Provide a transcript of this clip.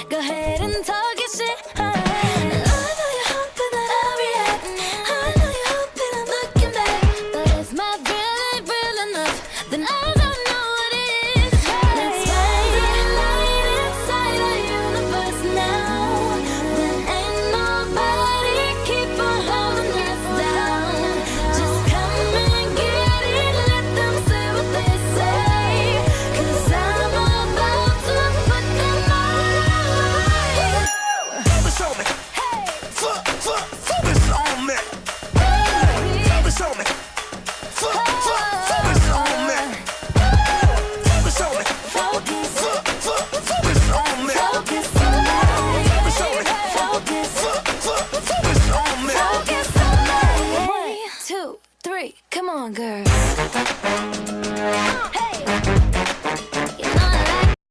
Go ahead and talk your shit. I know you're hoping that I'll react. I know you're hoping I'm looking back. But if my real ain't real enough, then I don't know what is. Let's find a light inside our universe now. Then ain't nobody keep on holding us down. Just come and get it, let them say what they say. 'Cause I'm about to put them on. Focus on me. Focus on me. Focus on me. Focus on me. Focus on me. Focus. Focus on me. Focus on me. Focus on me. Focus. Focus on me. Focus on me. 1, 2, 3, come on, girl.